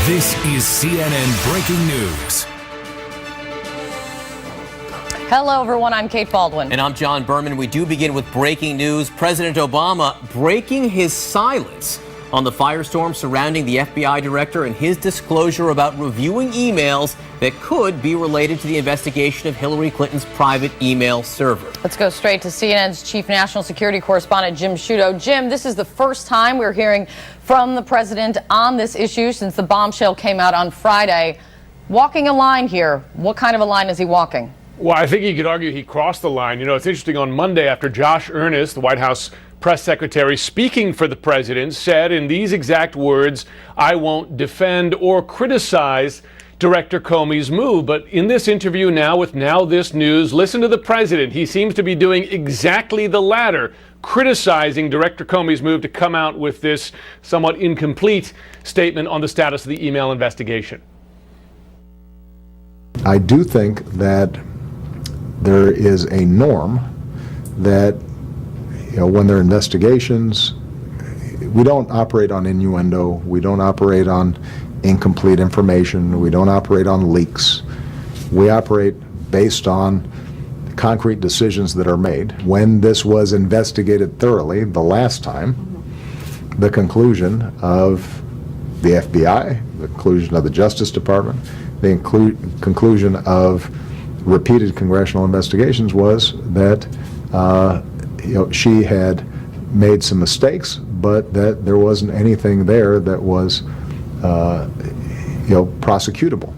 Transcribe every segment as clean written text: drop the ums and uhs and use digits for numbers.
This is CNN Breaking News. Hello, everyone. I'm Kate Baldwin. And I'm John Berman. We do begin with breaking news. President Obama breaking his silence on the firestorm surrounding the FBI director and his disclosure about reviewing emails that could be related to the investigation of Hillary Clinton's private email server. Let's go straight to CNN's chief national security correspondent, Jim Sciutto. Jim, this is the first time we're hearing from the president on this issue since the bombshell came out on Friday. Walking a line here. What kind of a line is he walking? Well, I think you could argue he crossed the line. You know, it's interesting. On Monday, after Josh Earnest, the White House press secretary speaking for the president, said in these exact words, "I won't defend or criticize Director Comey's move." But in this interview now with Now This News, listen to the president. He seems to be doing exactly the latter, criticizing Director Comey's move to come out with this somewhat incomplete statement on the status of the email investigation. I do think that there is a norm that, you know, when there are investigations, we don't operate on innuendo, we don't operate on incomplete information, we don't operate on leaks. We operate based on concrete decisions that are made. When this was investigated thoroughly the last time, the conclusion of the FBI, the conclusion of the Justice Department, the conclusion of repeated congressional investigations was that she had made some mistakes, but that there wasn't anything there that was prosecutable.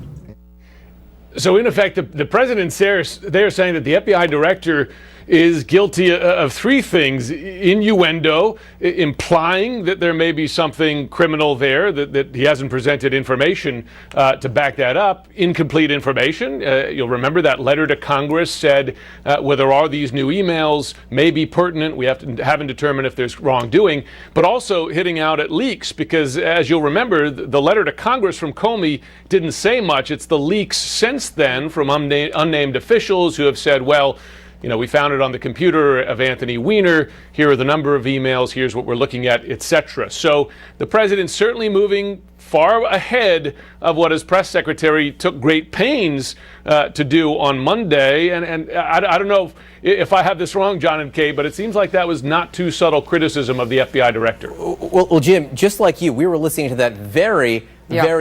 So in effect, the president's there saying that the FBI director is guilty of three things: innuendo, implying that there may be something criminal there, that he hasn't presented information to back that up; incomplete information. You'll remember that letter to Congress said whether all these new emails may be pertinent. We haven't determined if there's wrongdoing, but also hitting out at leaks, because as you'll remember, the letter to Congress from Comey didn't say much. It's the leaks since then from unnamed officials who have said, well, you know, we found it on the computer of Anthony Weiner. Here are the number of emails. Here's what we're looking at, etc. So the president's certainly moving far ahead of what his press secretary took great pains to do on Monday. And I don't know if I have this wrong, John and Kay, but it seems like that was not too subtle criticism of the FBI director. Well, Jim, just like you, we were listening to that very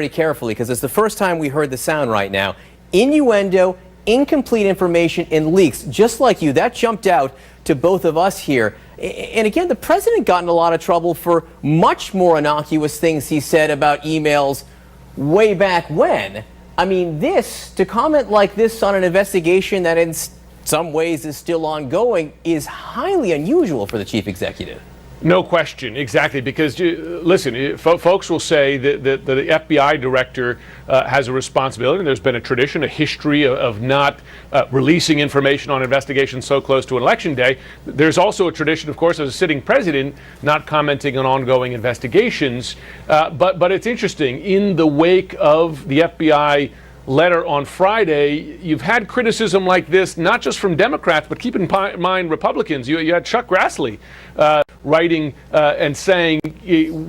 carefully, because it's the first time we heard the sound right now. Innuendo, incomplete information, and leaks. Just like you, that jumped out to both of us here. And again, the president got in a lot of trouble for much more innocuous things he said about emails way back when. I mean, to comment like this on an investigation that in some ways is still ongoing is highly unusual for the chief executive. No question, exactly, because listen, folks will say that the FBI director has a responsibility, and there's been a tradition, a history of not releasing information on investigations so close to Election Day. There's also a tradition, of course, as a sitting president, not commenting on ongoing investigations. But it's interesting, in the wake of the FBI letter on Friday, you've had criticism like this, not just from Democrats, but keep in mind Republicans. You had Chuck Grassley writing and saying,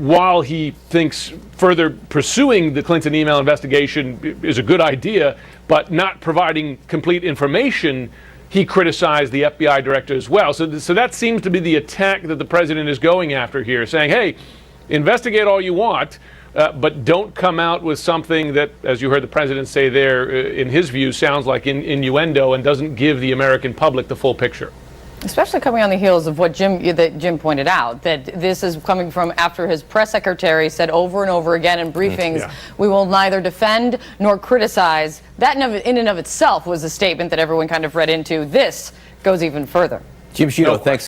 while he thinks further pursuing the Clinton email investigation is a good idea, but not providing complete information, he criticized the FBI director as well. So that seems to be the attack that the president is going after here, saying, hey, investigate all you want, but don't come out with something that, as you heard the president say there, in his view, sounds like innuendo and doesn't give the American public the full picture. Especially coming on the heels of what Jim pointed out, that this is coming from after his press secretary said over and over again in briefings, we will neither defend nor criticize. That in and of itself was a statement that everyone kind of read into. This goes even further. Jim Sciutto, thanks.